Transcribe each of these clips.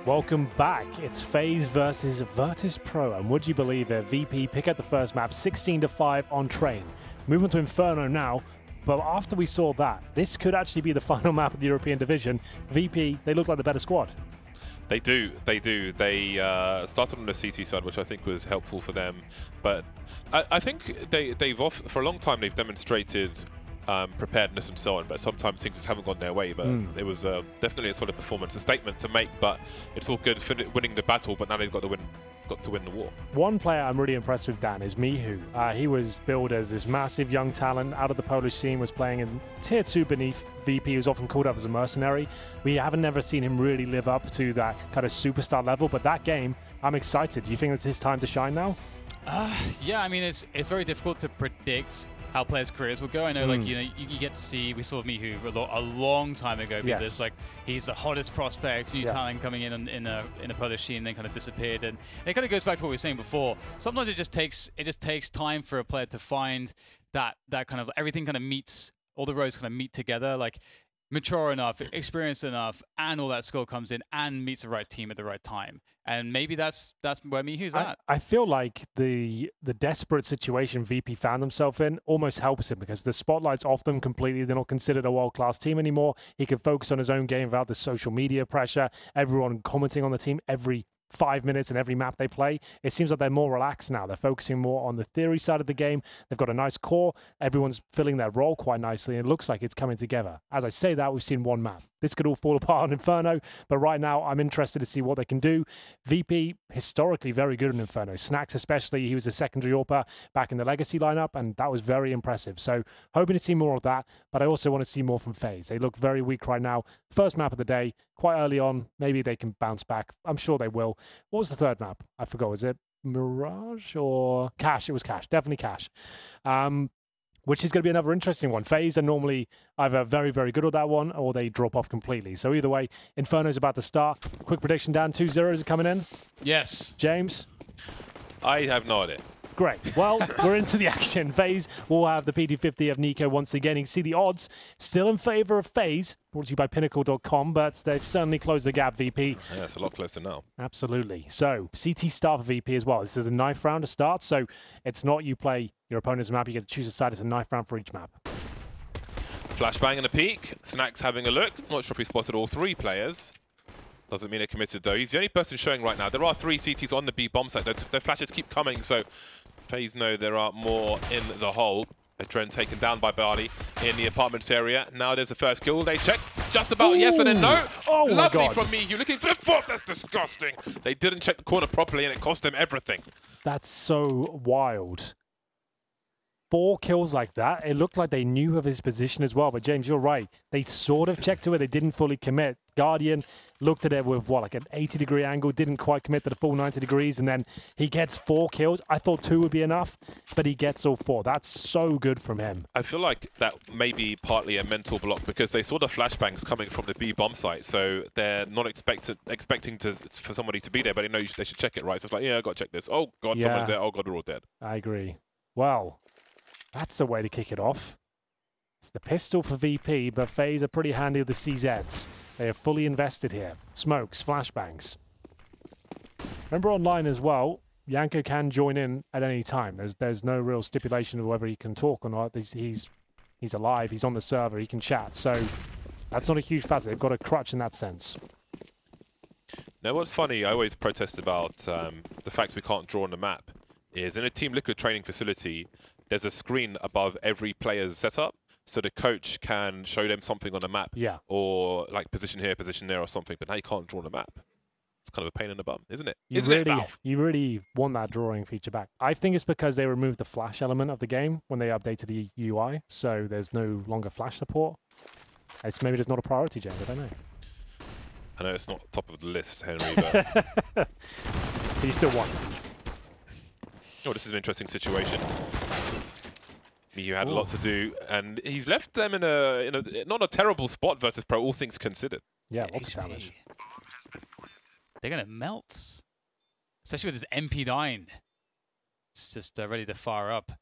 Welcome back. It's FaZe versus Virtus.Pro, and would you believe it? VP pick up the first map, 16-5 on Train. Move on to Inferno now, but after we saw that, this could actually be the final map of the European Division. VP, they look like the better squad. They do. They started on the CT side, which I think was helpful for them. But I think they've for a long time they've demonstrated preparedness and so on. But sometimes things just haven't gone their way. But it was definitely a solid performance, a statement to make. But it's all good winning the battle. But now they've got to win the war. One player I'm really impressed with, Dan, is Mihu. He was billed as this massive young talent out of the Polish scene, was playing in Tier 2 beneath VP. He was often called up as a mercenary. We haven't never seen him really live up to that kind of superstar level, but that game, I'm excited. Do you think it's his time to shine now? Yeah, I mean, it's very difficult to predict how players' careers will go. I know, like, you know, you get to see, we saw Mihu a long time ago be this, like, he's the hottest prospect, new talent coming in a Polish scene, then kind of disappeared. And it kind of goes back to what we were saying before. Sometimes it just takes time for a player to find that kind of, everything kind of meets, all the roads kind of meet together, like mature enough, experienced enough, and all that skill comes in and meets the right team at the right time. And maybe that's where Mihu's at. I feel like the desperate situation VP found himself in almost helps him, because the spotlight's off them completely. They're not considered a world-class team anymore. He can focus on his own game without the social media pressure, everyone commenting on the team every 5 minutes in every map they play. It seems like they're more relaxed now. They're focusing more on the theory side of the game. They've got a nice core. Everyone's filling their role quite nicely, and it looks like it's coming together. As I say that, we've seen one map. This could all fall apart on Inferno, but right now I'm interested to see what they can do. VP, historically very good in Inferno. Snacks especially, he was a secondary AWPer back in the Legacy lineup, and that was very impressive. So hoping to see more of that, but I also want to see more from FaZe. They look very weak right now. First map of the day, quite early on. Maybe they can bounce back. I'm sure they will. What was the third map? I forgot. Was it Mirage or Cash? It was Cash. Definitely Cash. Which is going to be another interesting one. FaZe are normally either very, very good at that one, or they drop off completely. So either way, Inferno's about to start. Quick prediction, Dan, 2-0 is coming in? Yes. James? I have no idea. Great. Well, we're into the action. FaZe will have the PT50 of Nico once again. You can see the odds still in favor of FaZe, brought to you by Pinnacle.com, but they've certainly closed the gap, VP. Yeah, it's a lot closer now. Absolutely. So, CT start for VP as well. This is the 9th round to start, so it's not you play your opponent's map, you get to choose a side. It's a 9th round for each map. Flashbang and a peek. Snacks having a look. Not sure if he spotted all 3 players. Doesn't mean they're committed though. He's the only person showing right now. There are 3 CTs on the B bomb site. Their flashes keep coming, so FaZe know there are more in the hole. Adren taken down by Barley in the apartments area. Now there's the first kill. They check just about yes and then no. Oh, lovely from me. You're looking for the 4th. That's disgusting. They didn't check the corner properly and it cost them everything. That's so wild. 4 kills like that. It looked like they knew of his position as well. But James, you're right. They sort of checked to it. They didn't fully commit. Guardian looked at it with, what, like an 80-degree angle, didn't quite commit to the full 90 degrees, and then he gets 4 kills. I thought 2 would be enough, but he gets all 4. That's so good from him. I feel like that may be partly a mental block, because they saw the flashbangs coming from the B bomb site, so they're not expecting for somebody to be there, but they know they should check it, right? So it's like, yeah, I got to check this. Oh, God, someone's there. Oh, God, we're all dead. I agree. Well, that's a way to kick it off. It's the pistol for VP, but FaZe are pretty handy with the CZs. They are fully invested here. Smokes, flashbangs. Remember online as well, Yanko can join in at any time. There's no real stipulation of whether he can talk or not. He's alive, he's on the server, he can chat. So that's not a huge factor. They've got a crutch in that sense. Now, what's funny, I always protest about the fact we can't draw on the map, is in a Team Liquid training facility, there's a screen above every player's setup, so the coach can show them something on the map, or like position here, position there, or something. But now you can't draw on the map. It's kind of a pain in the bum, isn't it? You really want that drawing feature back. I think it's because they removed the flash element of the game when they updated the UI, so there's no longer flash support. It's maybe just not a priority, James. I don't know. I know it's not top of the list, Henry, but but you still won. Oh, this is an interesting situation. Mihu had a lot to do, and he's left them in a not a terrible spot versus Pro, all things considered. Yeah, lots of damage. They're gonna melt, especially with his MP9. It's just ready to fire up.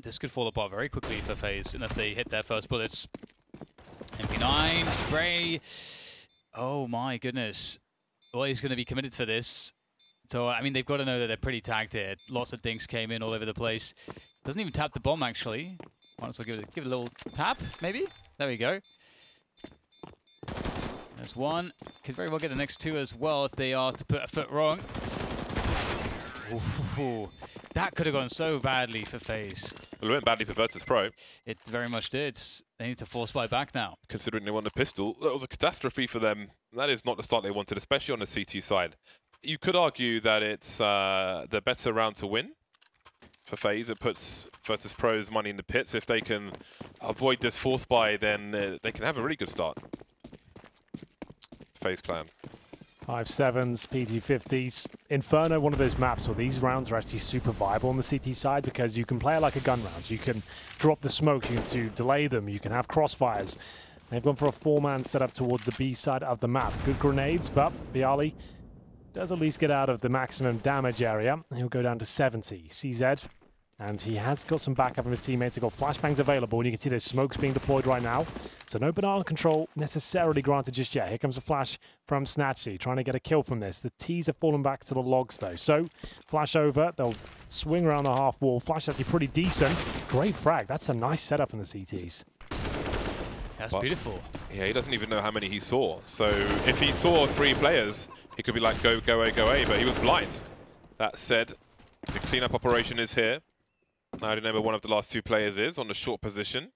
This could fall apart very quickly for FaZe unless they hit their first bullets. MP9 spray. Oh my goodness. Well, he's going to be committed for this. So, I mean, they've got to know that they're pretty tagged here. Lots of things came in all over the place. Doesn't even tap the bomb, actually. Might as well give it a little tap, maybe? There we go. There's one. Could very well get the next two as well if they are to put a foot wrong. Ooh, that could have gone so badly for FaZe. Well, it went badly for Virtus.Pro. It very much did. They need to force buy back now. Considering they won the pistol, that was a catastrophe for them. That is not the start they wanted, especially on the CT side. You could argue that it's the better round to win for FaZe. It puts Virtus.Pro's money in the pits. If they can avoid this force buy, then they can have a really good start. FaZe clan. 5.7s, PG50s. Inferno, one of those maps where these rounds are actually super viable on the CT side because you can play it like a gun round. You can drop the smokes, you can delay them, you can have crossfires. They've gone for a 4-man setup towards the B side of the map. Good grenades, but Bialy does at least get out of the maximum damage area. He'll go down to 70. CZ, and he has got some backup from his teammates. He's got flashbangs available, and you can see there's smokes being deployed right now. So no banana control necessarily granted just yet. Here comes a flash from Snatchy, trying to get a kill from this. The T's have fallen back to the logs, though. So flash over, they'll swing around the half wall. Flash actually pretty decent. Great frag. That's a nice setup in the CTs. That's beautiful. Yeah, he doesn't even know how many he saw. So if he saw 3 players, he could be like, go A, but he was blind. That said, the cleanup operation is here. Now I don't know where one of the last 2 players is on the short position.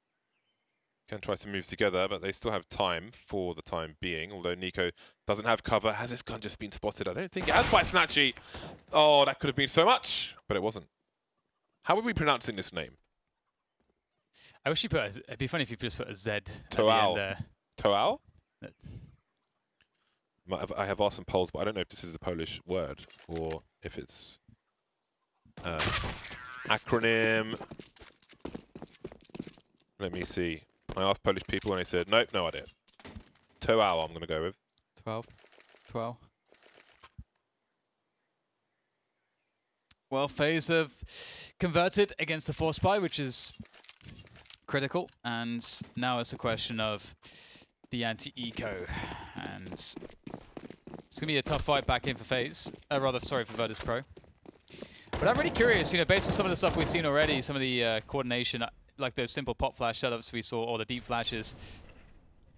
Can try to move together, but they still have time for the time being. Although Nico doesn't have cover. Has this gun just been spotted? I don't think it has by Snatchy. Oh, that could have been so much, but it wasn't. How are we pronouncing this name? I wish you put it'd be funny if you just put a Z at the Toal. end there. Toal? I have asked some Poles, but I don't know if this is a Polish word or if it's acronym. Let me see. I asked Polish people and they said, nope, no idea. Toal I'm going to go with. 12. Well, FaZe have converted against the force buy, which is critical. And now it's a question of the anti-eco. And it's going to be a tough fight back in for FaZe. For Virtus.Pro. But I'm really curious, based on some of the stuff we've seen already, some of the coordination, like those simple pop flash setups we saw, or the deep flashes,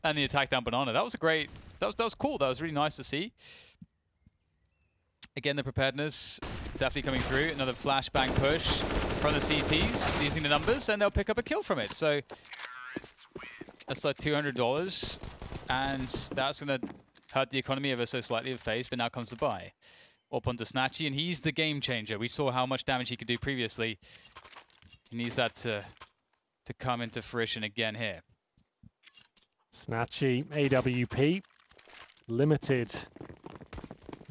and the attack down banana. That was that was cool. That was really nice to see. Again, the preparedness definitely coming through. Another flashbang push from the CTs, using the numbers, and they'll pick up a kill from it. So that's like $200, and that's going to hurt the economy ever so slightly of FaZe, but now comes the buy. Up onto Snatchy, and he's the game changer. We saw how much damage he could do previously. He needs that to come into fruition again here. Snatchy, AWP, limited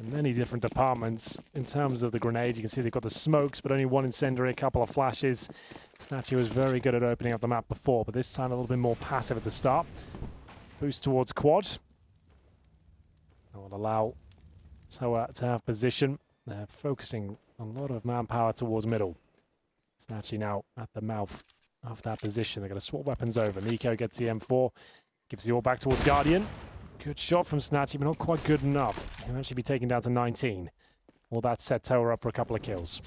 in many different departments. In terms of the grenades, you can see they've got the smokes, but only 1 incendiary, a couple of flashes. Snatchy was very good at opening up the map before, but this time a little bit more passive at the start. Boost towards quad. That will allow Toa to have position. They're focusing a lot of manpower towards middle. Snatchy now at the mouth of that position. They're going to swap weapons over. Nico gets the M4, gives the all back towards Guardian. Good shot from Snatchy, but not quite good enough. He'll actually be taken down to 19. Well, that set Toa up for a couple of kills.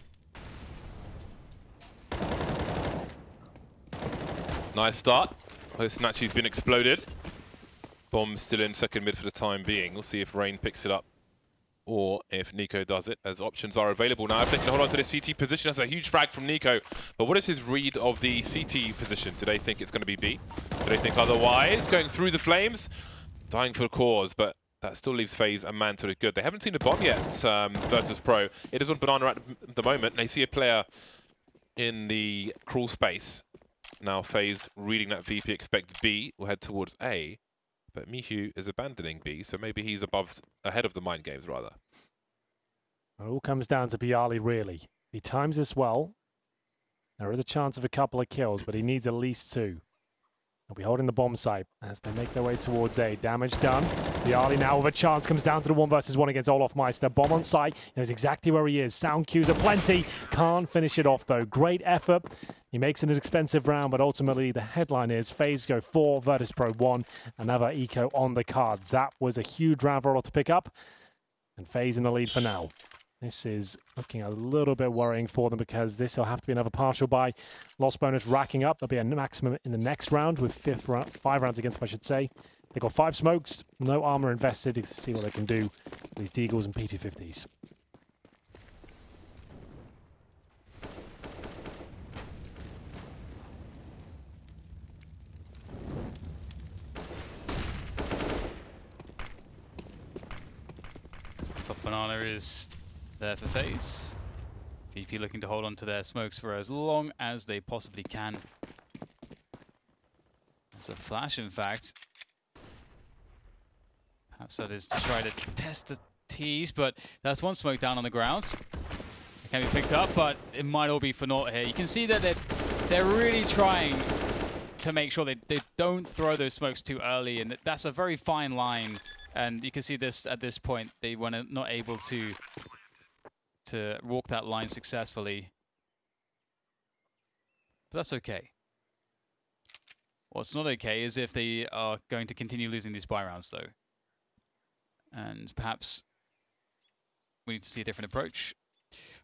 Nice start. Snatchy's been exploded. Bomb's still in second mid for the time being. We'll see if Rain picks it up or if Nico does it, as options are available now. If they can hold on to this CT position, that's a huge frag from Nico. But what is his read of the CT position? Do they think it's going to be B? Do they think otherwise? Going through the flames, dying for a cause, but that still leaves FaZe a man to the good. They haven't seen the bomb yet, Virtus.Pro. It is on banana at the moment, and they see a player in the crawl space. Now FaZe reading that VP expects B, will head towards A. But Mihu is abandoning B, so maybe he's ahead of the mind games, rather. It all comes down to Bialy, really. If he times this well, there is a chance of a couple of kills, but he needs at least 2. They'll be holding the bomb site as they make their way towards A. Damage done. Viali now with a chance comes down to the 1v1 against Olaf Meister. Bomb on site. He knows exactly where he is. Sound cues are plenty. Can't finish it off though. Great effort. He makes it an expensive round, but ultimately the headline is FaZe go 4, Virtus.Pro 1. Another eco on the cards. That was a huge round for Olaf to pick up. And FaZe in the lead for now. This is looking a little bit worrying for them because this will have to be another partial buy. Loss bonus racking up. There'll be a maximum in the next round with 5 rounds against them, I should say. They've got 5 smokes, no armor invested to see what they can do with these Deagles and P250s. Top banana is there for FaZe. VP looking to hold on to their smokes for as long as they possibly can. There's a flash, in fact. Perhaps that is to try to test the tease, but that's one smoke down on the ground. It can be picked up, but it might all be for naught here. You can see that they're really trying to make sure they don't throw those smokes too early, and that's a very fine line. And you can see this at this point, they were not able to walk that line successfully. But that's okay. What's not okay is if they are going to continue losing these buy rounds, though. And perhaps we need to see a different approach.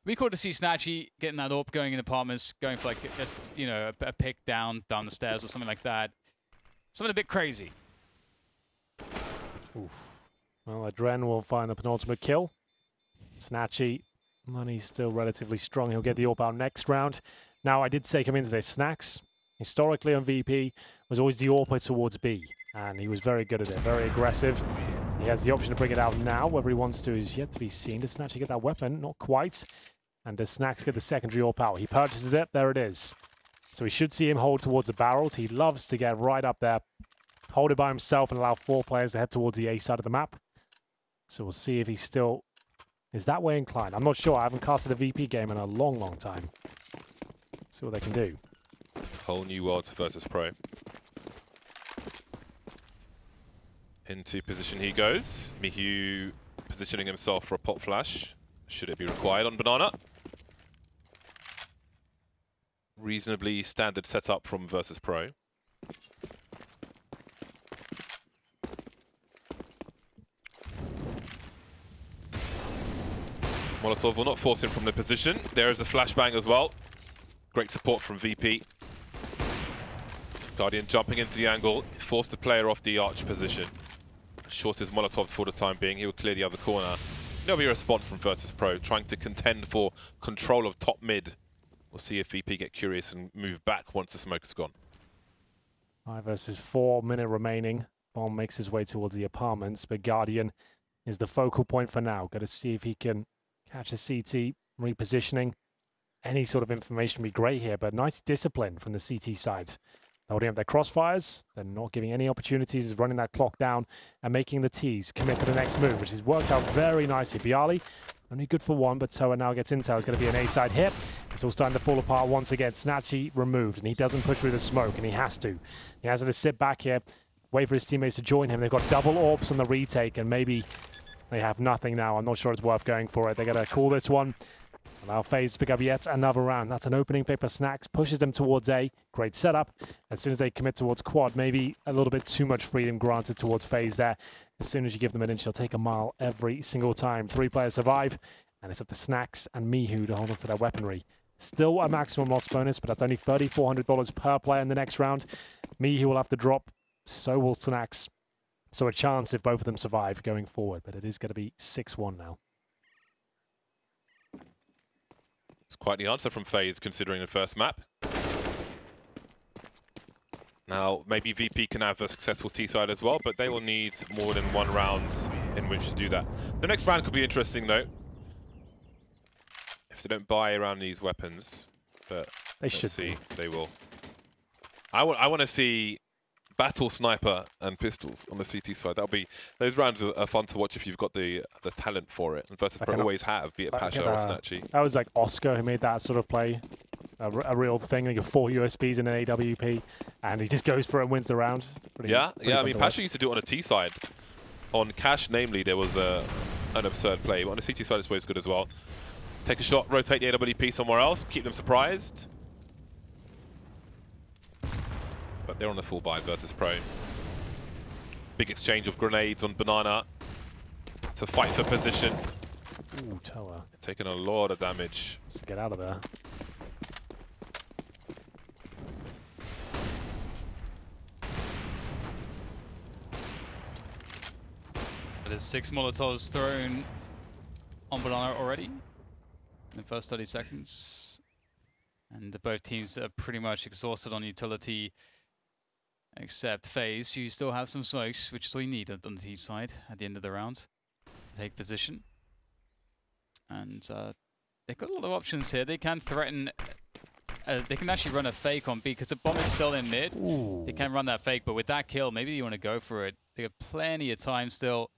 We caught to see Snatchy getting that AWP, going in apartments, going for like just, you know, a pick down the stairs or something like that. Something a bit crazy. Oof. Well, Adren will find the penultimate kill. Snatchy, money's still relatively strong. He'll get the AWP out next round. Now, I did say coming into this, Snacks, historically on VP, was always the AWPer towards B. And he was very good at it, very aggressive. He has the option to bring it out now. Whether he wants to is yet to be seen. Does Snatchy get that weapon? Not quite. And does Snacks get the secondary AWP out? He purchases it. There it is. So we should see him hold towards the barrels. He loves to get right up there, hold it by himself, and allow 4 players to head towards the A side of the map. So we'll see if he still is that way inclined. I'm not sure. I haven't casted a VP game in a long, long time. See what they can do. Whole new world for Virtus.Pro. Into position he goes. Mihu positioning himself for a pop flash. Should it be required on Banana? Reasonably standard setup from Virtus.Pro. Molotov will not force him from the position. There is a flashbang as well. Great support from VP. Guardian jumping into the angle, forced the player off the arch position. Short is Molotov for the time being. He will clear the other corner. There'll be a response from Virtus.Pro, trying to contend for control of top mid. We'll see if VP get curious and move back once the smoke is gone. 5 versus 4 minute remaining. Bomb makes his way towards the apartments, but Guardian is the focal point for now. Got to see if he can catch a CT, repositioning. Any sort of information would be great here, but nice discipline from the CT side. Holding up their crossfires, they're not giving any opportunities, running that clock down and making the T's commit to the next move, which has worked out very nicely. Bialy, only good for 1, but Toa now gets intel. It's going to be an A-side hit. It's all starting to fall apart once again. Snatchy removed, and he doesn't push through the smoke, and he has to. He has to sit back here, wait for his teammates to join him. They've got double AWPs on the retake, and maybe they have nothing now. I'm not sure it's worth going for it. They're going to call this one. Allow FaZe to pick up yet another round. That's an opening pick for Snacks. Pushes them towards A. Great setup. As soon as they commit towards quad, maybe a little bit too much freedom granted towards FaZe there. As soon as you give them an inch, they'll take a mile every single time. 3 players survive, and it's up to Snacks and Mihu to hold on to their weaponry. Still a maximum loss bonus, but that's only $3,400 per player in the next round. Mihu will have to drop. So will Snacks. So a chance if both of them survive going forward, but it is going to be 6-1 now. It's quite the answer from FaZe considering the first map. Now, maybe VP can have a successful T-side as well, but they will need more than 1 round in which to do that. The next round could be interesting though. If they don't buy around these weapons, but they should see, they will. I want to see battle sniper and pistols on the CT side. That'll be, those rounds are fun to watch if you've got the talent for it. And Virtus.Pro always have, be it Pasha or Snatchy. That was like Oscar who made that sort of play a real thing. They got 4 USBs and an AWP, and he just goes for it and wins the round. Pretty I mean, Pasha used to do it on a T side. On Cash, namely, there was an absurd play, but on the CT side, it's always good as well. Take a shot, rotate the AWP somewhere else, keep them surprised. But they're on the full buy, Virtus.Pro. Big exchange of grenades on Banana to fight for position. Ooh, tower. Taking a lot of damage. Let's get out of there. There's 6 Molotovs thrown on Banana already in the first 30 seconds. And both teams are pretty much exhausted on utility, except FaZe, you still have some smokes, which is all you need on the T side at the end of the round to take position. And they've got a lot of options here. They can threaten, they can actually run a fake on B because the bomb is still in mid. Ooh. They can run that fake, but with that kill, maybe you want to go for it. They have plenty of time still.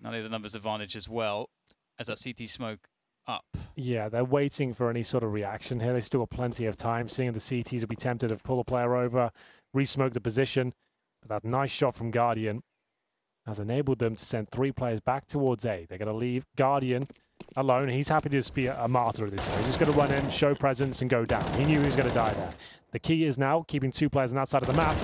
Now they have the numbers advantage as well as that CT smoke up. Yeah, they're waiting for any sort of reaction here. They still got plenty of time. Seeing the CTs will be tempted to pull a player over, re-smoke the position. But that nice shot from Guardian has enabled them to send 3 players back towards A. They're going to leave Guardian alone. He's happy to just be a martyr at this point. He's just going to run in, show presence, and go down. He knew he was going to die there. The key is now keeping 2 players on that side of the map.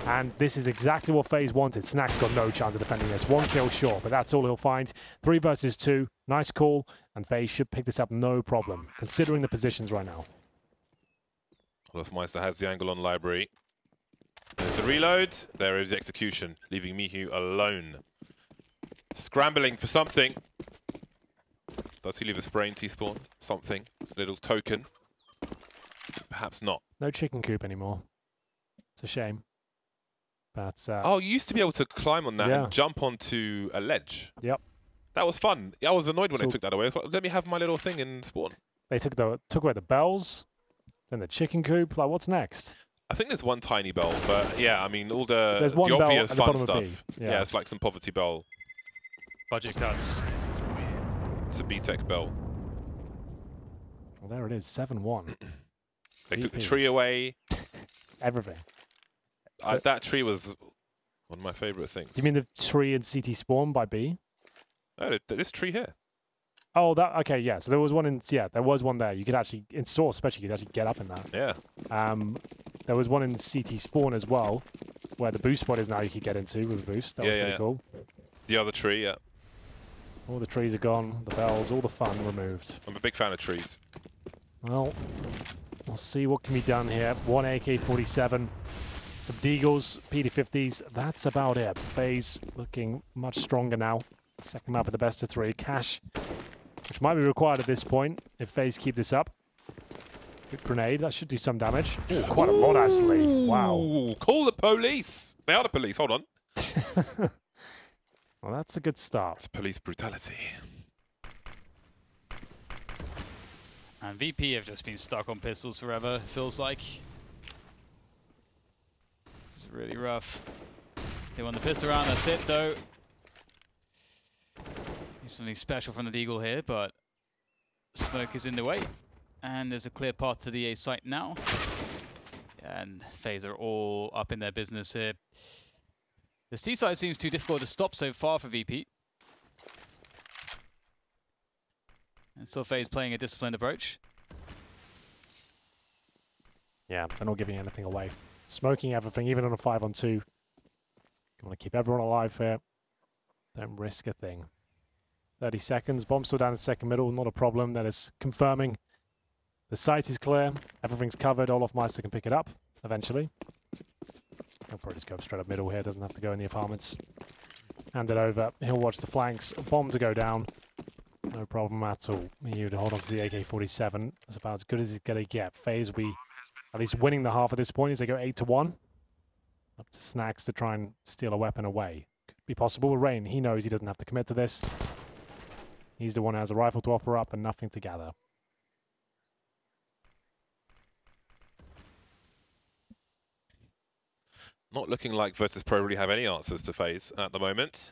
And this is exactly what FaZe wanted. Snack's got no chance of defending this. 1 kill short, but that's all he'll find. 3 versus 2. Nice call. And FaZe should pick this up no problem, considering the positions right now. Wolfmeister has the angle on Library. There's the reload. There is the execution, leaving Mihu alone. Scrambling for something. Does he leave a spray in T-spawn? Something. A little token. Perhaps not. No chicken coop anymore. It's a shame. But, oh, you used to be able to climb on that and jump onto a ledge. Yep. That was fun. I was annoyed when they took that away. I was like, let me have my little thing in spawn. They took away the bells, then the chicken coop. Like, what's next? I think there's one tiny bell, but yeah, I mean, all the one obvious bell fun stuff. Yeah, it's like some poverty bell. Budget cuts. It's a B-Tech bell. Well, there it is, 7-1. They took the tree away. Everything. That tree was one of my favorite things. You mean the tree in CT spawn by B? No, this tree here. Oh, that okay, yeah. So there was one in there was one there. You could actually in source, especially you could actually get up in that. Yeah. There was one in CT spawn as well, where the boost spot is now. You could get into with a boost. That was pretty cool. The other tree, yeah. All the trees are gone. The bells, all the fun removed. I'm a big fan of trees. Well, we'll see what can be done here. 1 AK-47. Some Deagles, PD-50s, that's about it. FaZe looking much stronger now. Second map of the best of 3. Cash, which might be required at this point if FaZe keep this up. Good grenade, that should do some damage. Ooh, quite a lot actually. Wow. Call the police. They are the police, hold on. Well, that's a good start. It's police brutality. And VP have just been stuck on pistols forever, feels like. This is really rough. They won the pistol round, that's it though. Need something special from the Deagle here, but smoke is in the way. And there's a clear path to the A site now. And FaZe are all up in their business here. The C side seems too difficult to stop so far for VP. And still FaZe playing a disciplined approach. Yeah, they're not giving anything away. Smoking everything, even on a 5-on-2. You want to keep everyone alive here. Don't risk a thing. 30 seconds. Bomb still down in second middle. Not a problem. That is confirming. The site is clear. Everything's covered. Olofmeister can pick it up eventually. He'll probably just go straight up middle here. Doesn't have to go in the apartments. Hand it over. He'll watch the flanks. Bomb to go down. No problem at all. He would hold on to the AK-47. That's about as good as he's going to get. FaZe will be at least winning the half at this point as they go 8-1. Up to Snacks to try and steal a weapon away. Could be possible with Rain. He knows he doesn't have to commit to this. He's the one who has a rifle to offer up and nothing to gather. Not looking like Virtus.Pro really have any answers to FaZe at the moment.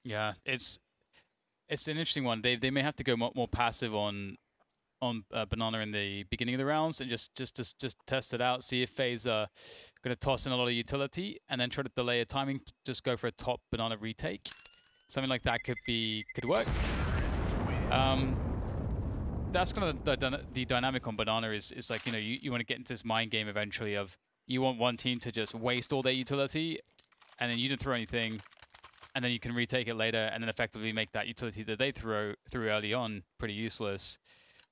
Yeah, it's an interesting one. They may have to go more passive on Banana in the beginning of the rounds and just test it out, see if FaZe are going to toss in a lot of utility and then try to delay a timing, just go for a top Banana retake. Something like that could work. That's kind of the dynamic on Banana is like, you know, you want to get into this mind game eventually of you want one team to just waste all their utility and then you don't throw anything and then you can retake it later and then effectively make that utility that they threw early on pretty useless.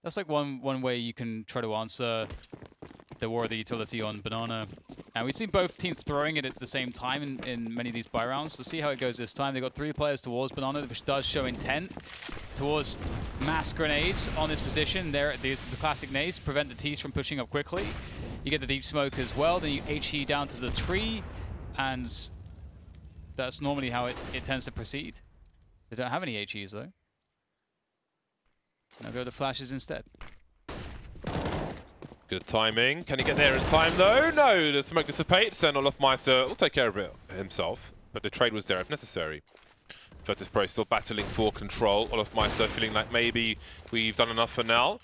That's like one way you can try to answer the war of the utility on Banana. And we've seen both teams throwing it at the same time in many of these buy rounds. Let's see how it goes this time. They've got 3 players towards Banana, which does show intent towards mass grenades on this position. There's the classic nades, prevent the T's from pushing up quickly. You get the deep smoke as well. Then you HE down to the tree, and that's normally how it tends to proceed. They don't have any HEs though. Now go to flashes instead. Good timing. Can he get there in time though? No, the smoke dissipates and Olofmeister will take care of it himself. But the trade was there if necessary. Virtus.Pro still battling for control. Olofmeister feeling like maybe we've done enough for now.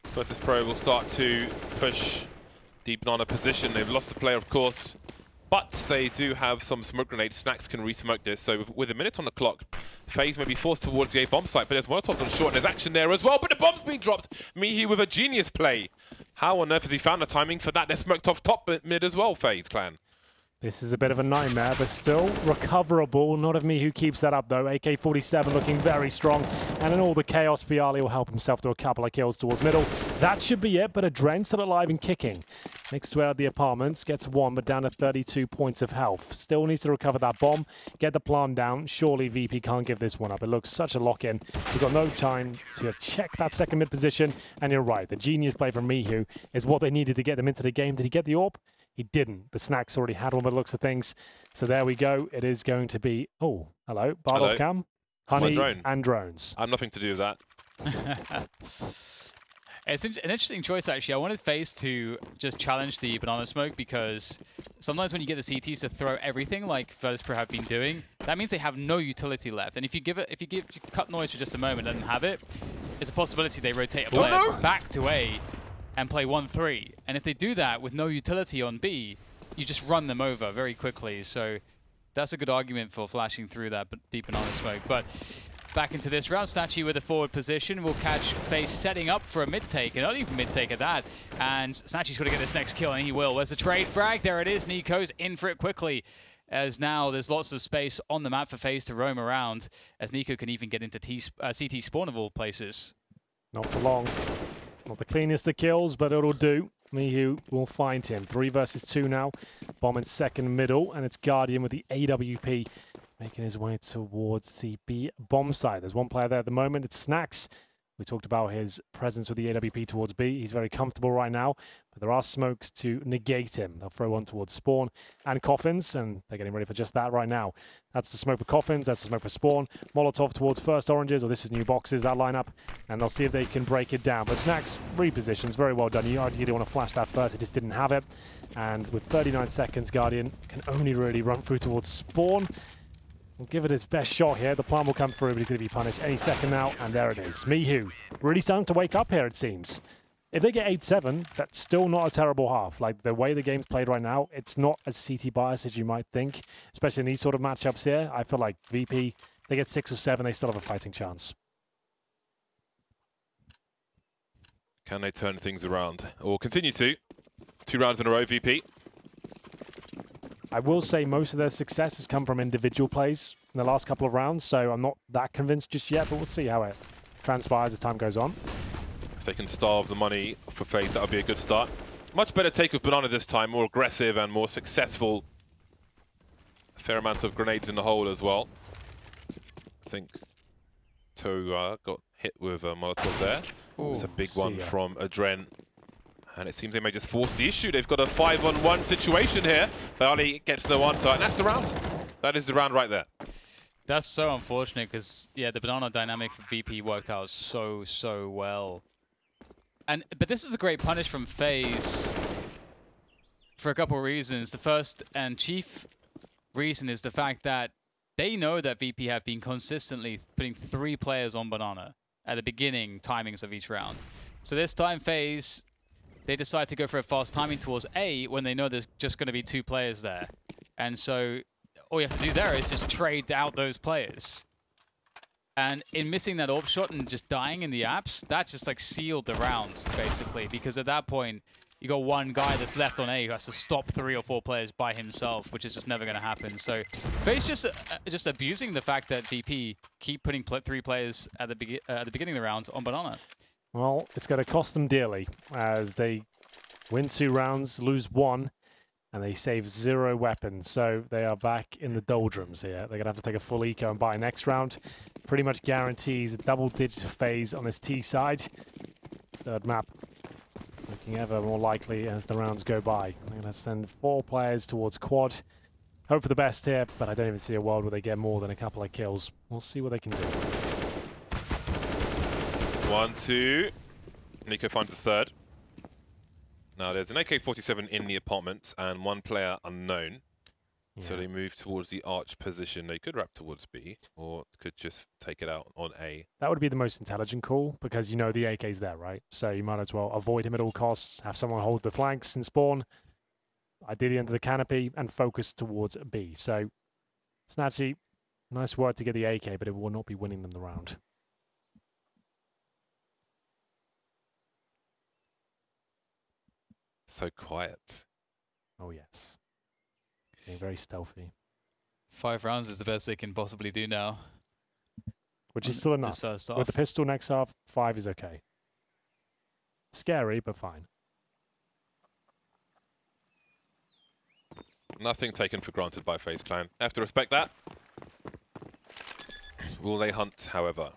Virtus.Pro will start to push the Banana position. They've lost the player, of course. But they do have some smoke grenades. Snacks can re-smoke this. So with a minute on the clock, FaZe may be forced towards the A bomb site. But there's Molotovs on short and there's action there as well. But the bomb's being dropped. Mihi with a genius play. How on earth has he found the timing for that? They're smoked off top mid as well, FaZe clan. This is a bit of a nightmare, but still recoverable. Not of me who keeps that up, though. AK-47 looking very strong. And in all the chaos, Bialy will help himself to a couple of kills towards middle. That should be it, but Adren still alive and kicking. Makes his way out of the apartments, gets 1, but down to 32 points of health. Still needs to recover that bomb, get the plant down. Surely VP can't give this one up. It looks such a lock-in. He's got no time to check that second mid position. And you're right, the genius play from Mihu is what they needed to get them into the game. Did he get the AWP? He didn't. The Snacks already had one by the looks of things. So there we go. It is going to be... Oh, hello. Bardolph Cam. Honey and drones. I have nothing to do with that. It's an interesting choice, actually. I wanted FaZe to just challenge the Banana smoke because sometimes when you get the CTs to throw everything like Virtus.Pro have been doing, that means they have no utility left. And if you cut noise for just a moment and have it, it's a possibility they rotate a player back to A and play 1-3. And if they do that with no utility on B, you just run them over very quickly. So that's a good argument for flashing through that deep Banana smoke. But back into this round, Snatchy with a forward position will catch FaZe setting up for a mid-take, and not even mid-take at that. And Snatchy's got to get this next kill, and he will. There's a trade frag. There it is. Nico's in for it quickly, as now there's lots of space on the map for FaZe to roam around, as Nico can even get into CT spawn of all places. Not for long. Not the cleanest of kills, but it'll do. Mihu will find him. 3 versus 2 now. Bomb in second middle, and it's Guardian with the AWP making his way towards the B bomb side. There's one player there at the moment. It's Snacks. We talked about his presence with the AWP towards B. He's very comfortable right now, but there are smokes to negate him. They'll throw one towards Spawn and Coffins, and they're getting ready for just that right now. That's the smoke for Coffins. That's the smoke for Spawn. Molotov towards first oranges, or this is new boxes, that lineup, and they'll see if they can break it down. But Snacks repositions, very well done. You ideally want to flash that first. He just didn't have it. And with 39 seconds, Guardian can only really run through towards Spawn. We'll give it his best shot here. The plan will come through, but he's going to be punished any second now. And there it is. Mihu really starting to wake up here, it seems. If they get 8-7, that's still not a terrible half. Like, the way the game's played right now, it's not as CT biased as you might think, especially in these sort of matchups here. I feel like VP, they get 6 or 7, they still have a fighting chance. Can they turn things around? Or continue to? 2 rounds in a row, VP. I will say most of their success has come from individual plays in the last couple of rounds, so I'm not that convinced just yet, but we'll see how it transpires as time goes on. If they can starve the money for FaZe, that would be a good start. Much better take of Banana this time, more aggressive and more successful. A fair amount of grenades in the hole as well. I think Toe got hit with a Molotov there. It's a big one from Adren. And it seems they may just force the issue. They've got a 5-on-1 situation here. Bialy gets no answer, and that's the round. That is the round right there. That's so unfortunate because, yeah, the Banana dynamic for VP worked out so well. But this is a great punish from FaZe for a couple of reasons. The first and chief reason is the fact that they know that VP have been consistently putting 3 players on Banana at the beginning timings of each round. So this time, FaZe, they decide to go for a fast timing towards A when they know there's just going to be 2 players there. And so all you have to do there is just trade out those players. And in missing that AWP shot and just dying in the apps, that just like sealed the round, basically. Because at that point, you got one guy that's left on A who has to stop 3 or 4 players by himself, which is just never going to happen. So FaZe just abusing the fact that VP keep putting 3 players at the beginning of the round on banana. Well, it's going to cost them dearly as they win 2 rounds, lose 1, and they save 0 weapons. So they are back in the doldrums here. They're going to have to take a full eco and buy next round. Pretty much guarantees double digits of FaZe on this T side. Third map looking ever more likely as the rounds go by. They're going to send 4 players towards quad. Hope for the best here, but I don't even see a world where they get more than a couple of kills. We'll see what they can do. 1, 2. Nico finds the third. Now there's an AK-47 in the apartment and 1 player unknown. Yeah. So they move towards the arch position. They could wrap towards B or could just take it out on A. That would be the most intelligent call because you know the AK's there, right? So you might as well avoid him at all costs, have someone hold the flanks and spawn, ideally under the canopy, and focus towards B. So Snatchy, nice work to get the AK, but it will not be winning them the round. So quiet. Oh, yes. Being very stealthy. 5 rounds is the best they can possibly do now. Which is still enough. With the pistol next half, 5 is okay. Scary, but fine. Nothing taken for granted by FaZe Clan. Have to respect that. Will they hunt, however?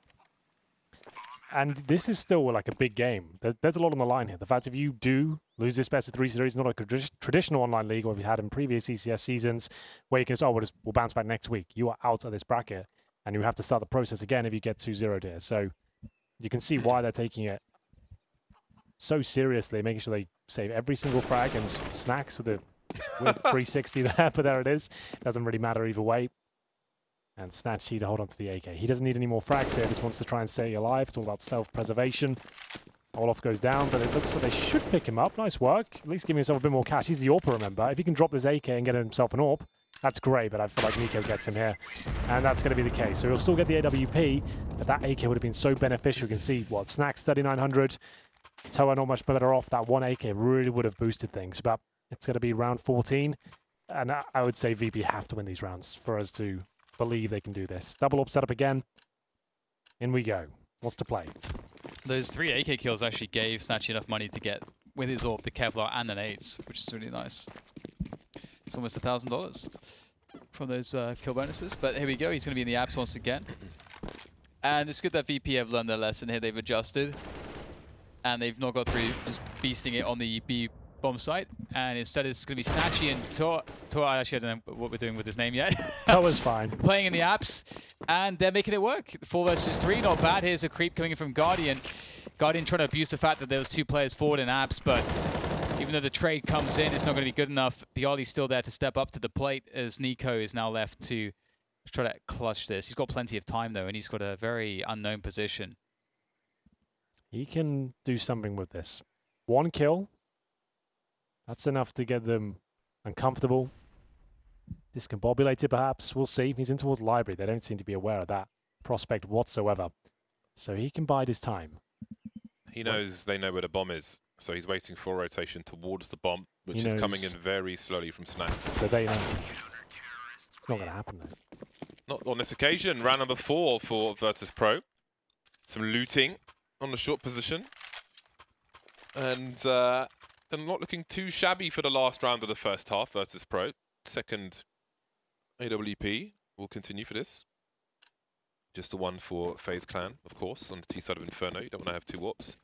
And this is still like a big game. There's a lot on the line here. The fact if you do lose this best of 3 series, not a traditional online league or if you had in previous ECS seasons where you can say, oh, we'll bounce back next week. You are out of this bracket and you have to start the process again if you get 2-0 here. So you can see why they're taking it so seriously, making sure they save every single frag and snacks with the 360 there, but there it is. It doesn't really matter either way. And Snatchy to hold on to the AK. He doesn't need any more frags here. Just wants to try and stay alive. It's all about self-preservation. Olaf goes down, but it looks like they should pick him up. Nice work. At least giving himself a bit more cash. He's the AWPer, remember. If he can drop this AK and get himself an AWP, that's great, but I feel like Nico gets him here. And that's going to be the case. So he'll still get the AWP, but that AK would have been so beneficial. You can see, what, Snacks 3,900. Toa not much better off. That 1 AK really would have boosted things. But it's going to be round 14. And I would say VP have to win these rounds for us to believe they can do this. Double up setup again. In we go. What's to play? Those 3 AK kills actually gave Snatchy enough money to get, with his AWP, the Kevlar and the nades, which is really nice. It's almost $1,000 from those kill bonuses. But here we go. He's going to be in the apps once again. And it's good that VP have learned their lesson here. They've adjusted. And they've not got through just beasting it on the B bomb site, and instead it's going to be Snatchy and Toa. I actually don't know what we're doing with his name yet. Toa's fine. Playing in the apps, and they're making it work. 4 versus 3, not bad. Here's a creep coming in from Guardian. Guardian trying to abuse the fact that there was 2 players forward in apps, but even though the trade comes in, it's not going to be good enough. Pioli's still there to step up to the plate as Nico is now left to try to clutch this. He's got plenty of time, though, and he's got a very unknown position. He can do something with this. 1 kill. That's enough to get them uncomfortable, discombobulated perhaps. We'll see. He's in towards library. They don't seem to be aware of that prospect whatsoever. So he can bide his time. He knows they know where the bomb is. So he's waiting for rotation towards the bomb, which is coming in very slowly from Snacks. So they know. It's not going to happen though. Not on this occasion. Round number 4 for Virtus.Pro. Some looting on the short position. And they're not looking too shabby for the last round of the first half, Virtus.Pro. Second AWP will continue for this. Just the one for FaZe Clan, of course, on the T side of Inferno. You don't want to have 2 warps.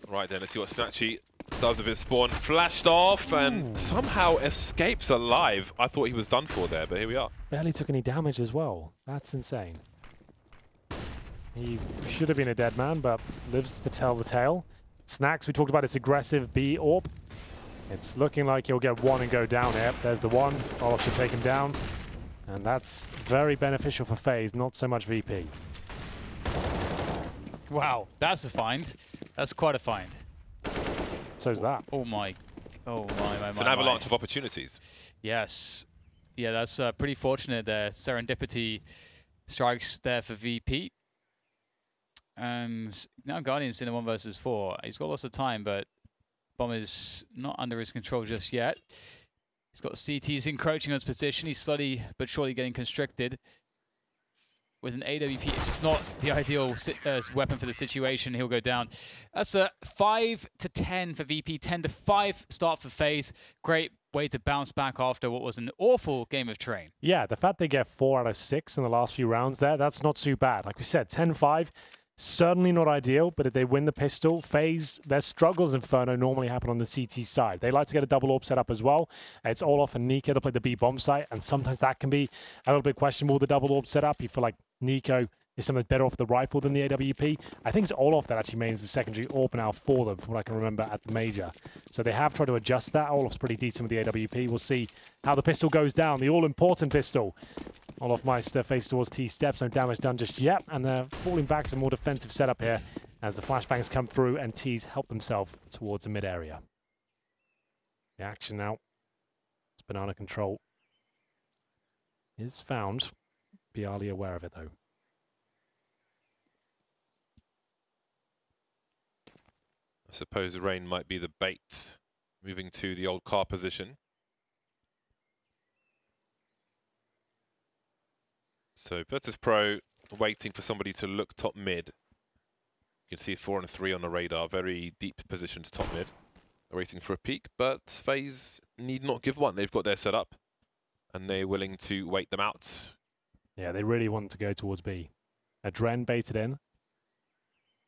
Right then, let's see what Snatchy does with his spawn. Flashed off and somehow escapes alive. I thought he was done for there, but here we are. Barely took any damage as well. That's insane. He should have been a dead man, but lives to tell the tale. Snacks, we talked about his aggressive B AWP. It's looking like he'll get 1 and go down here. There's the 1. Olaf should take him down. And that's very beneficial for FaZe, not so much VP. Wow, that's a find. That's quite a find. So's that. Oh my. It's an avalanche of opportunities. Yes. Yeah, that's pretty fortunate there. Serendipity strikes there for VP. And now Guardian's in a 1 versus 4. He's got lots of time, but Bomb is not under his control just yet. He's got CTs encroaching on his position. He's slowly but surely getting constricted. With an AWP, it's just not the ideal weapon for the situation. He'll go down. That's a 5 to 10 for VP, 10 to 5 start for FaZe. Great way to bounce back after what was an awful game of terrain. Yeah, the fact they get 4 out of 6 in the last few rounds there, that's not too bad. Like we said, 10-5, certainly not ideal, but if they win the pistol, FaZe, their struggles in Inferno normally happen on the CT side. They like to get a double AWP set up as well. It's Olof and Nico to play the B bomb site, and sometimes that can be a little bit questionable, the double AWP setup. You feel like Nico is something better off the rifle than the AWP. I think it's Olof that actually mains the secondary AWP now for them, from what I can remember at the major. So they have tried to adjust that. Olof's pretty decent with the AWP. We'll see how the pistol goes down, the all-important pistol. Olof Meister faces towards T-steps, no damage done just yet, and they're falling back to a more defensive setup here as the flashbangs come through and T's help themselves towards the mid-area. The action now. It's banana control. Is found. Bialy aware of it, though. I suppose Rain might be the bait, moving to the old car position. So Virtus.Pro waiting for somebody to look top mid. You can see 4 and 3 on the radar, very deep positions top mid. They're waiting for a peek, but FaZe need not give one. They've got their setup, and they're willing to wait them out. Yeah, they really want to go towards B. Adren baited in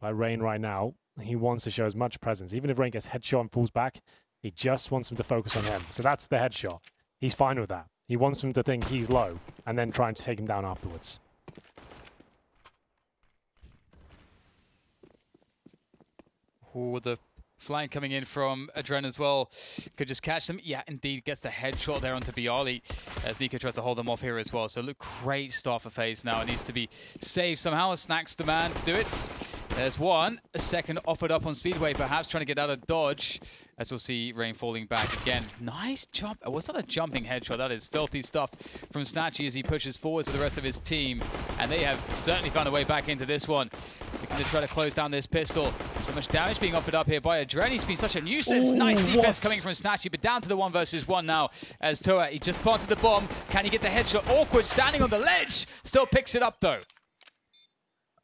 by Rain right now. He wants to show as much presence. Even if Rain gets headshot and falls back, he just wants him to focus on him. So that's the headshot. He's fine with that. He wants him to think he's low and then trying to take him down afterwards. Oh, the flank coming in from Adren as well. Could just catch them. Yeah, indeed, gets the headshot there onto Bialy as Nico tries to hold them off here as well. So look, great start for FaZe now. It needs to be saved somehow. Snack's the man to do it. There's one. A second offered up on Speedway, perhaps trying to get out of dodge. As we'll see Rain falling back again. Nice jump. Was that a jumping headshot? That is filthy stuff from Snatchy as he pushes forwards with the rest of his team. And they have certainly found a way back into this one. They're going to try to close down this pistol. So much damage being offered up here by Adren. He's been such a nuisance. Ooh, nice defense coming from Snatchy, but down to the 1 versus 1 now as Toa. He just planted the bomb. Can he get the headshot? Awkward, standing on the ledge. Still picks it up though.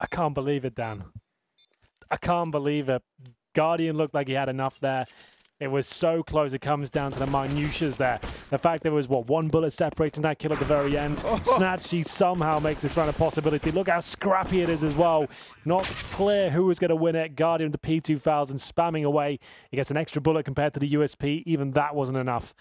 I can't believe it, Dan. I can't believe it. Guardian looked like he had enough there. It was so close. It comes down to the minutiae there. The fact there was, what, 1 bullet separating that kill at the very end. Snatchy somehow makes this round a possibility. Look how scrappy it is as well. Not clear who was going to win it. Guardian with the P2000 spamming away. He gets an extra bullet compared to the USP. Even that wasn't enough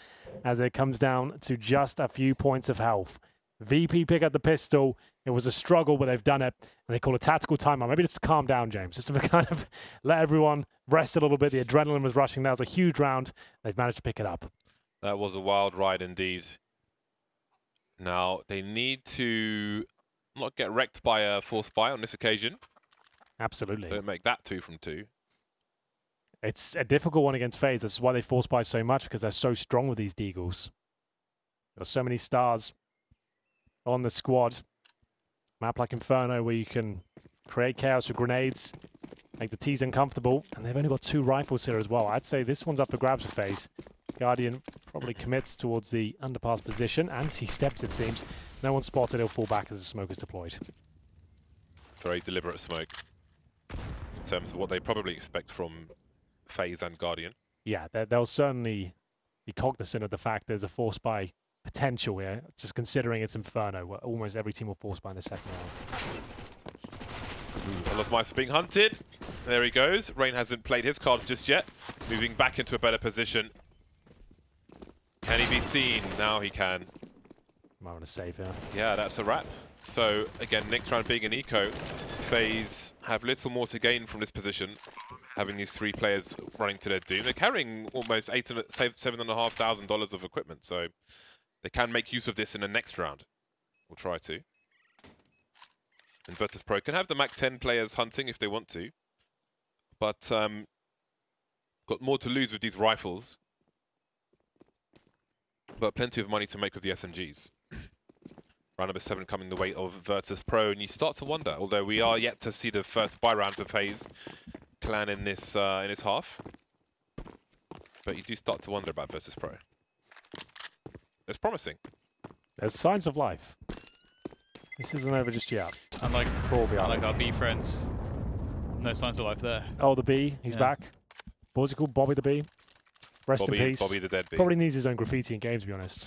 as it comes down to just a few points of health. VP pick up the pistol. It was a struggle, but they've done it. And they call a tactical timeout. Maybe just to calm down, James. Just to kind of let everyone rest a little bit. The adrenaline was rushing. That was a huge round. They've managed to pick it up. That was a wild ride indeed. Now, they need to not get wrecked by a force buy on this occasion. Absolutely. Don't make that 2 from 2. It's a difficult one against FaZe. That's why they force buy so much, because they're so strong with these deagles. There's so many stars on the squad. Map like Inferno where you can create chaos with grenades, make the T's uncomfortable, and they've only got 2 rifles here as well. I'd say this one's up for grabs for FaZe. Guardian probably commits towards the underpass position, and he steps, it seems. No one spotted, he'll fall back as the smoke is deployed. Very deliberate smoke in terms of what they probably expect from FaZe and Guardian. Yeah, they'll certainly be cognizant of the fact there's a force buy potential here, just considering it's Inferno, where almost every team will force buy in the second round. Olof Meister being hunted. There he goes. Rain hasn't played his cards just yet. Moving back into a better position. Can he be seen? Now he can. Might want to save here. Yeah, that's a wrap. So, again, next round being an eco. FaZe have little more to gain from this position, having these 3 players running to their doom. They're carrying almost $7,500 of equipment, so they can make use of this in the next round. We'll try to. And Virtus.Pro can have the Mac 10 players hunting if they want to. But got more to lose with these rifles. But plenty of money to make with the SMGs. Round number 7 coming the way of Virtus.Pro, and you start to wonder, although we are yet to see the first buy round for FaZe clan in this half. But you do start to wonder about Virtus.Pro. It's promising. There's signs of life. This isn't over just yet. Unlike our B friends. No signs of life there. Oh, the B, he's back. What was it called? Bobby the B? Rest in peace. Bobby the dead B. Probably needs his own graffiti in games, to be honest.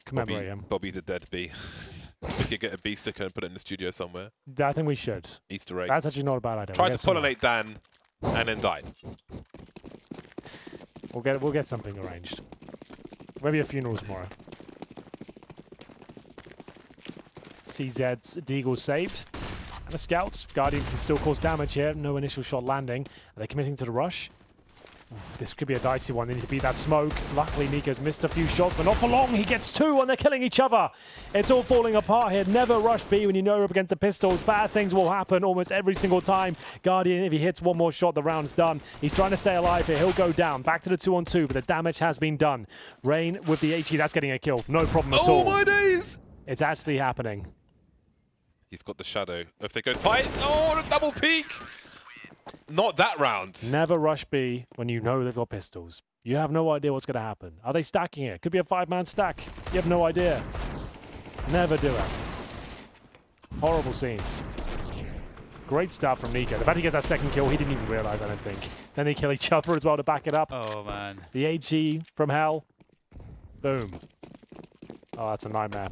Commemorate him. Bobby the dead B. We could get a B sticker and put it in the studio somewhere. I think we should. Easter egg. That's actually not a bad idea. Tried to pollinate Dan and then died. We'll get something arranged. Maybe a funeral tomorrow. CZ's Deagle saved. And the scouts. Guardian can still cause damage here. No initial shot landing. Are they committing to the rush? Oof, this could be a dicey one. They need to beat that smoke. Luckily, Nico's missed a few shots, but not for long. He gets 2 and they're killing each other. It's all falling apart here. Never rush B when you know you're up against the pistols. Bad things will happen almost every single time. Guardian, if he hits one more shot, the round's done. He's trying to stay alive here. He'll go down. Back to the 2-on-2, but the damage has been done. Rain with the HE. That's getting a kill. No problem at all. Oh, my days! It's actually happening. He's got the shadow. If they go tight, oh, a double peek! Not that round. Never rush B when you know they've got pistols. You have no idea what's going to happen. Are they stacking it? Could be a 5-man stack. You have no idea. Never do it. Horrible scenes. Great stuff from Nico. The fact he gets that second kill, he didn't even realize, I don't think. Then they kill each other as well to back it up. Oh, man. The HE from hell. Boom. Oh, that's a nightmare.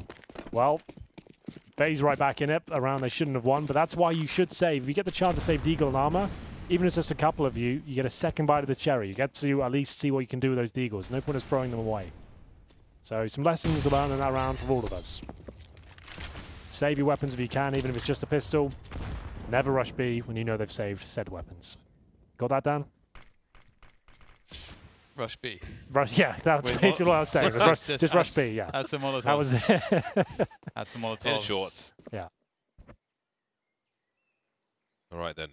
Well, FaZe right back in it. Around they shouldn't have won, but that's why you should save. If you get the chance to save Deagle and Armor, even if it's just a couple of you, you get a second bite of the cherry. You get to at least see what you can do with those Deagles. No point in throwing them away. So some lessons learned in that round for all of us. Save your weapons if you can, even if it's just a pistol. Never rush B when you know they've saved said weapons. Got that, Dan? Rush B. Yeah, that's basically what I was saying. Just rush B, yeah. Add some Molotovs. That was it. Add some Molotovs. In shorts. Yeah. All right, then.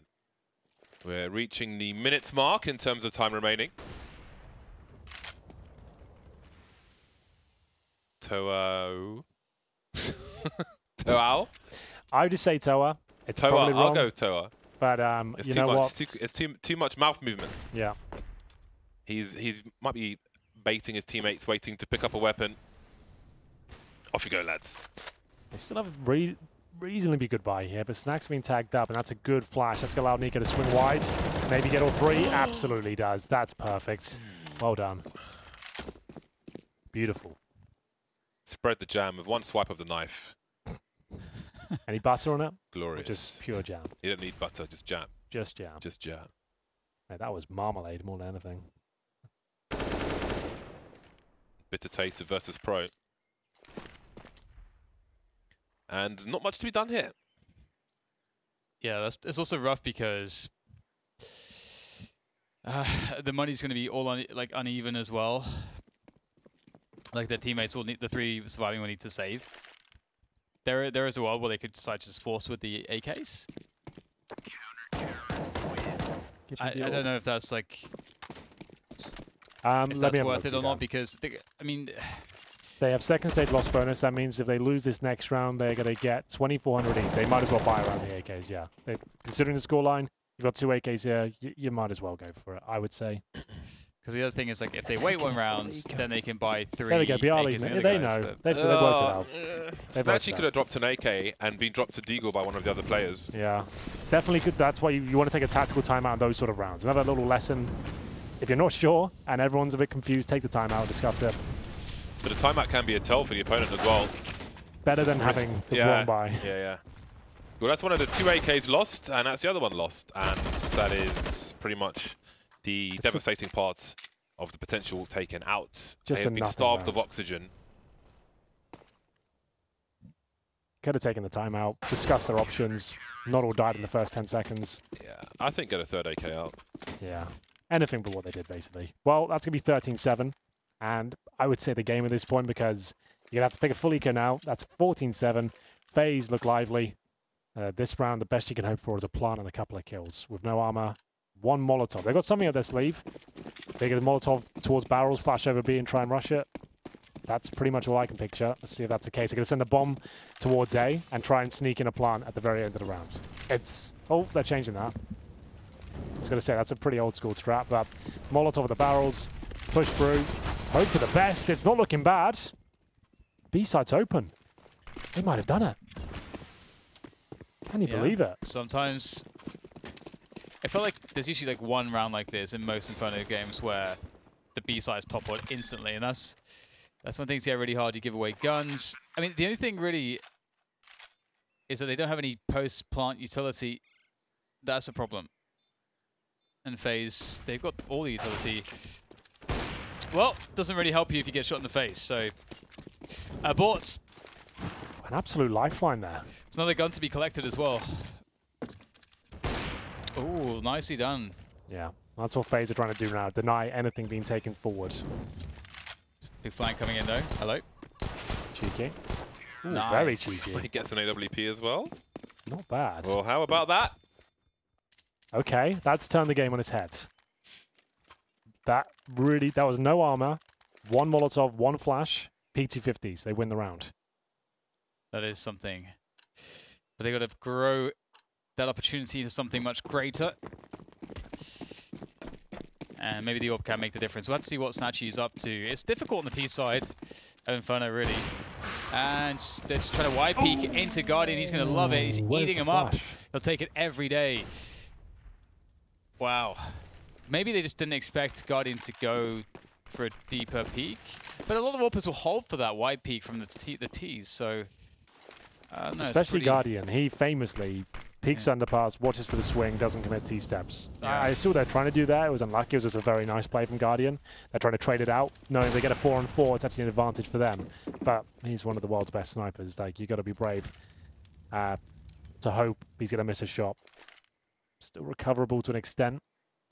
We're reaching the minutes mark in terms of time remaining. Toa. Toa? I would just say Toa. It's Toa. probably wrong. I'll go Toa. But it's you too know much. what? It's too much mouth movement. Yeah. He's might be baiting his teammates, waiting to pick up a weapon. Off you go, lads. They still have a reasonably good buy here, but Snack's been tagged up, and that's a good flash. That's going to allow Nico to swing wide. Maybe get all 3. Absolutely does. That's perfect. Well done. Beautiful. Spread the jam with one swipe of the knife. Any butter on it? Glorious. Or just pure jam? You don't need butter, just jam. Just jam. Just jam. Hey, that was marmalade more than anything. Bitter taste of Virtus.Pro. And not much to be done here. Yeah, it's also rough because the money's going to be all uneven as well. Like their teammates will need, the 3 surviving will need to save. There is a world where they could decide to just force with the AKs. I don't know if that's like if that's worth it or not, because I mean, they have second stage loss bonus. That means if they lose this next round, they're going to get 2,400 each. They might as well buy around the AKs. Yeah, considering the scoreline, you've got 2 AKs here. You might as well go for it, I would say. Because the other thing is, like, if they wait 1 round, then they can buy 3. There we go. Bialy's, they know. They've worked it out. Snatchy could have dropped an AK and been dropped to Deagle by one of the other players. Yeah, definitely could. That's why you want to take a tactical timeout in those sort of rounds. Another little lesson. If you're not sure and everyone's a bit confused, take the timeout, discuss it. But a timeout can be a tell for the opponent as well. Better than having the wrong buy. Yeah. Well, that's one of the 2 AKs lost, and that's the other one lost. And that is pretty much the devastating part of the potential taken out. They have been starved of oxygen. Could have taken the timeout, discussed their options. Not all died in the first 10 seconds. Yeah, I think get a 3rd AK out. Yeah, anything but what they did, basically. Well, that's going to be 13-7. And I would say the game at this point, because you're going to have to take a full eco now. That's 14-7. FaZe look lively. This round, the best you can hope for is a plant and a couple of kills. With no armor, one Molotov. They've got something up their sleeve. They get a Molotov towards barrels, flash over B and try and rush it. That's pretty much all I can picture. Let's see if that's the case. They're going to send a bomb towards A and try and sneak in a plant at the very end of the round. It's... Oh, they're changing that. I was going to say, that's a pretty old school strat, but Molotov with the barrels, push through, hope for the best. It's not looking bad. B-side's open. They might have done it. Can you believe it? Sometimes... I feel like there's usually like one round like this in most Inferno games where the B-side's top one instantly, and that's when things get really hard. You give away guns. I mean, the only thing really is that they don't have any post-plant utility. That's a problem. And FaZe, they've got all the utility. Well, doesn't really help you if you get shot in the face, so... Abort! An absolute lifeline there. It's another gun to be collected as well. Oh, nicely done. Yeah, that's what FaZe are trying to do now. Deny anything being taken forward. Big flank coming in though. Hello. Cheeky. Ooh, nice. Very cheeky. He gets an AWP as well. Not bad. Well, how about that? Okay, that's turned the game on its head. That was no armor, one Molotov, one flash, P250s. They win the round. That is something. But they got to grow that opportunity to something much greater. And maybe the AWP can make the difference. We'll have to see what Snatchy's up to. It's difficult on the T side of Inferno, really. And they're just trying to wide peek into Guardian. He's going to love it. He's eating him up. He'll take it every day. Wow. Maybe they just didn't expect Guardian to go for a deeper peek. But a lot of AWPers will hold for that wide peek from the Ts, so... no, especially Guardian. He famously peeks underpass, watches for the swing, doesn't commit T-steps. Yeah. I saw they're trying to do that. It was unlucky. It was just a very nice play from Guardian. They're trying to trade it out. Knowing they get a 4-on-4, it's actually an advantage for them. But he's one of the world's best snipers. Like, you got to be brave to hope he's going to miss a shot. Still recoverable to an extent.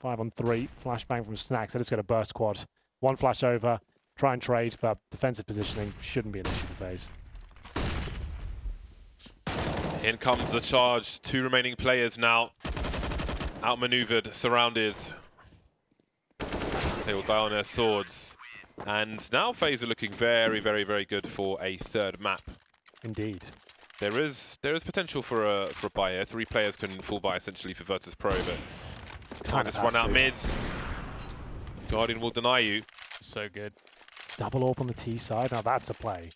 5-on-3. Flashbang from Snacks. They're just going to burst quad. One flash over. Try and trade, but defensive positioning shouldn't be an issue for FaZe. In comes the charge. 2 remaining players now. Outmaneuvered, surrounded. They will die on their swords. And now FaZe are looking very, very, very good for a third map. Indeed. There is potential for a buy here. 3 players can full buy essentially for Virtus.Pro, but can't just run out mids. Guardian will deny you. So good. Double AWP on the T side. Now that's a play.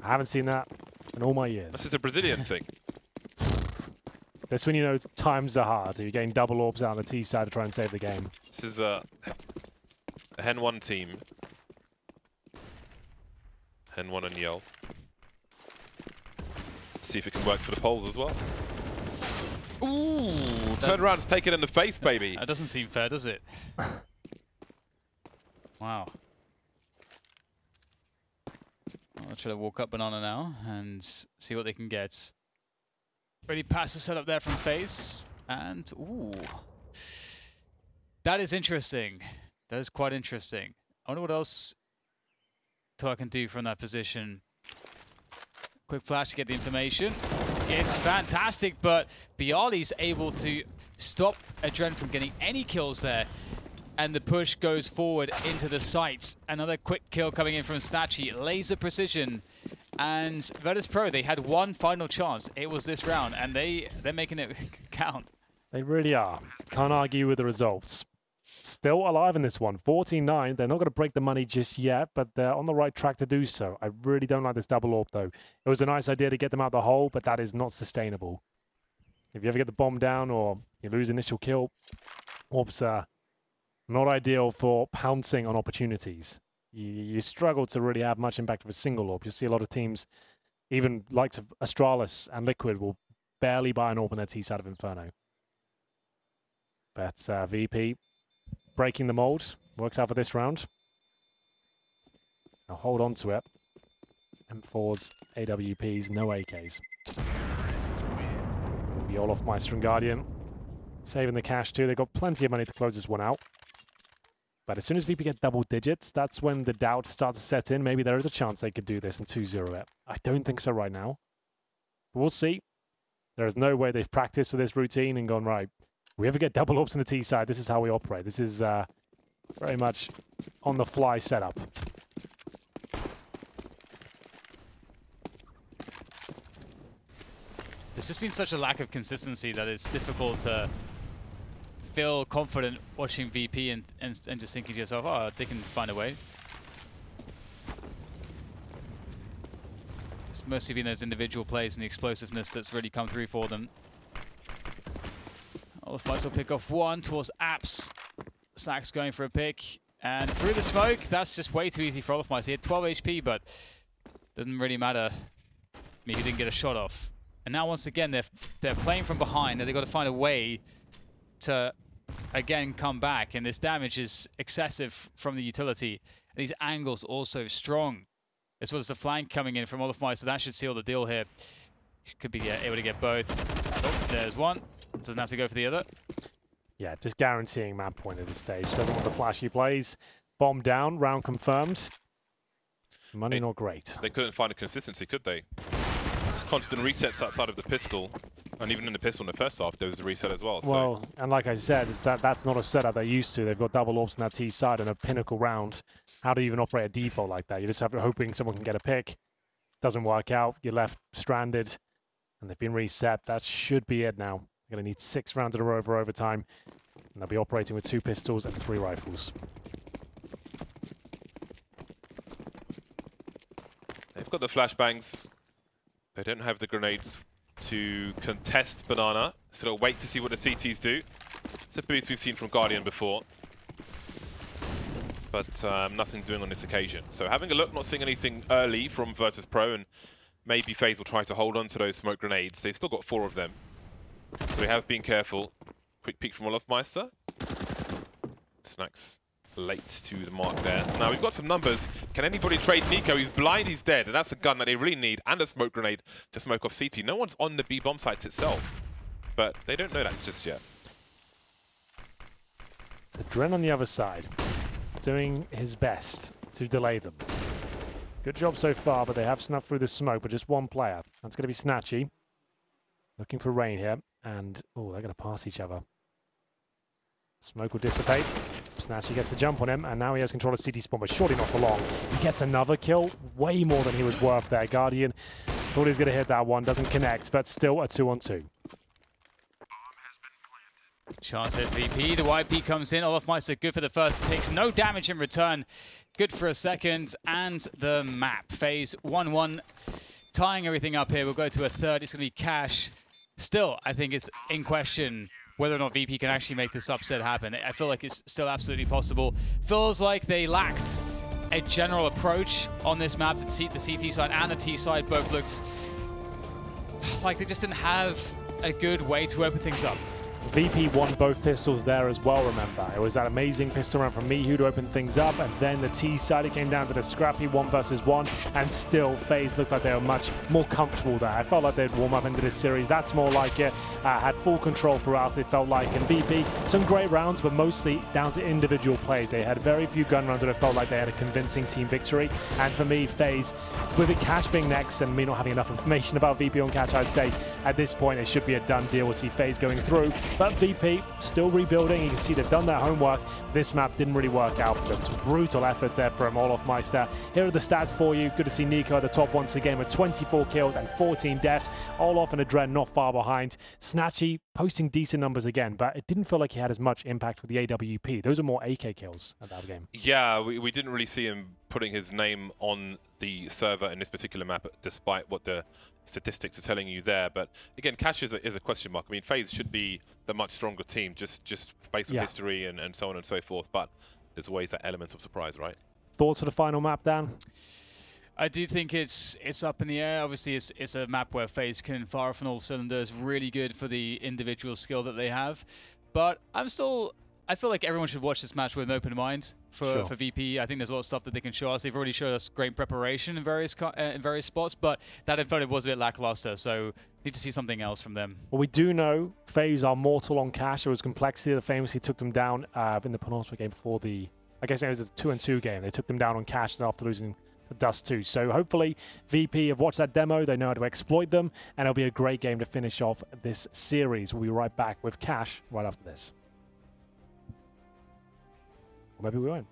I haven't seen that in all my years. This is a Brazilian thing. That's when you know times are hard. You're getting double AWPs out on the T side to try and save the game. This is a Hen 1 team. Hen 1 and Yell. See if it can work for the poles as well. Ooh, turn around, take it in the face, baby. That doesn't seem fair, does it? Wow. I'll try to walk up Banana now and see what they can get. Really passive setup there from FaZe. And, ooh. That is interesting. That is quite interesting. I wonder what else Toa can do from that position. Quick flash to get the information. It's fantastic, but Bialy's able to stop Adren from getting any kills there. And the push goes forward into the sights. Another quick kill coming in from Snatchy. Laser precision. And Virtus.Pro, they had one final chance. It was this round, and they're making it count. They really are. Can't argue with the results. Still alive in this one. 14-9. They're not going to break the money just yet, but they're on the right track to do so. I really don't like this double AWP, though. It was a nice idea to get them out the hole, but that is not sustainable. If you ever get the bomb down or you lose initial kill, AWPs are not ideal for pouncing on opportunities. You struggle to really have much impact with a single AWP. You see a lot of teams, even likes of Astralis and Liquid, will barely buy an AWP on their T side of Inferno. But VP breaking the mold. Works out for this round. Now hold on to it. M4s, AWPs, no AKs. The Olaf Meister and Guardian saving the cash too. They've got plenty of money to close this one out. But as soon as VP get double digits, that's when the doubt starts to set in. Maybe there is a chance they could do this and 2-0 it. I don't think so right now. But we'll see. There is no way they've practiced for this routine and gone, right, if we ever get double ops on the T side, this is how we operate. This is very much on the fly setup. There's just been such a lack of consistency that it's difficult to feel confident watching VP and just thinking to yourself, oh, they can find a way. It's mostly been those individual plays and the explosiveness that's really come through for them. Olofmeister will pick off one towards Apps. Snack's going for a pick. And through the smoke, that's just way too easy for Olofmeister. He had 12 HP, but doesn't really matter. I mean, he didn't get a shot off. And now once again, they're playing from behind, and they've got to find a way to, again, come back. And this damage is excessive from the utility. And these angles also strong. As well as the flank coming in from Olofmeister, that should seal the deal here. Could be able to get both. Oh, there's one. Doesn't have to go for the other. Yeah, just guaranteeing map point at this stage. Doesn't want the flashy plays. Bomb down, round confirmed. Money not great. They couldn't find a consistency, could they? Just constant resets outside of the pistol. And even in the pistol in the first half, there was a reset as well. Well, and like I said, that's not a setup they're used to. They've got double ops on that T side and a pinnacle round. How do you even operate a default like that? You just have to hoping someone can get a pick. Doesn't work out. You're left stranded. And they've been reset. That should be it now. They're going to need 6 rounds in a row for overtime. And they'll be operating with 2 pistols and 3 rifles. They've got the flashbangs. They don't have the grenades to contest Banana. So they'll wait to see what the CTs do. It's a boost we've seen from Guardian before. But nothing doing on this occasion. So having a look, not seeing anything early from Virtus.Pro, and maybe FaZe will try to hold on to those smoke grenades. They've still got 4 of them. So they have been careful. Quick peek from Olofmeister. Snacks late to the mark there. Now we've got some numbers. Can anybody trade Nico? He's blind, he's dead. And that's a gun that they really need, and a smoke grenade to smoke off CT. No one's on the B bomb sites itself. But they don't know that just yet. So Dren on the other side, doing his best to delay them. Good job so far, but they have snuffed through the smoke, but just one player. That's going to be Snatchy. Looking for rain here, and oh, they're going to pass each other. Smoke will dissipate. Snatchy gets the jump on him, and now he has control of CT spawn, but surely not for long. He gets another kill, way more than he was worth there. Guardian thought he was going to hit that one, doesn't connect, but still a 2-on-2. Chance hit VP, the YP comes in, Olofmeister good for the first, takes no damage in return. Good for a second, and the map. FaZe 1-1, tying everything up here. We'll go to a third, it's going to be Cash. Still, I think it's in question whether or not VP can actually make this upset happen. I feel like it's still absolutely possible. Feels like they lacked a general approach on this map. The CT side and the T side both looked like they just didn't have a good way to open things up. VP won both pistols there as well, remember. It was that amazing pistol round from Mihu to open things up, and then the T side, it came down to the scrappy 1 versus 1, and still FaZe looked like they were much more comfortable there. I felt like they'd warm up into this series. That's more like it. Had full control throughout, it felt like. And VP, some great rounds, but mostly down to individual plays. They had very few gun runs, and it felt like they had a convincing team victory. And for me, FaZe, with it Cash being next, and me not having enough information about VP on Cash, I'd say at this point it should be a done deal. We'll see FaZe going through. But VP still rebuilding. You can see they've done their homework. This map didn't really work out for them. It's a brutal effort there from Olofmeister. Here are the stats for you. Good to see Nico at the top once again with 24 kills and 14 deaths. Olof and Adren not far behind. Snatchy posting decent numbers again, but it didn't feel like he had as much impact with the AWP. Those are more AK kills at that game. Yeah, we didn't really see him putting his name on the server in this particular map, despite what the statistics are telling you there. But again, Cash is a question mark. I mean, FaZe should be the much stronger team, just based on history and so on and so forth. But there's always that element of surprise, right? Thoughts for the final map, Dan? I do think it's up in the air. Obviously, it's a map where FaZe can fire off on all cylinders. Really good for the individual skill that they have. But I feel like everyone should watch this match with an open mind for VP. I think there's a lot of stuff that they can show us. They've already showed us great preparation in various spots, but that Inferno was a bit lackluster, so need to see something else from them. Well, we do know FaZe are mortal on Cash. It was Complexity that famously took them down in the penultimate game for the, I guess it was a 2-2 game. They took them down on Cash after losing Dust too. So hopefully VP have watched that demo, they know how to exploit them, and it'll be a great game to finish off this series. We'll be right back with Cash right after this. Or maybe we won't.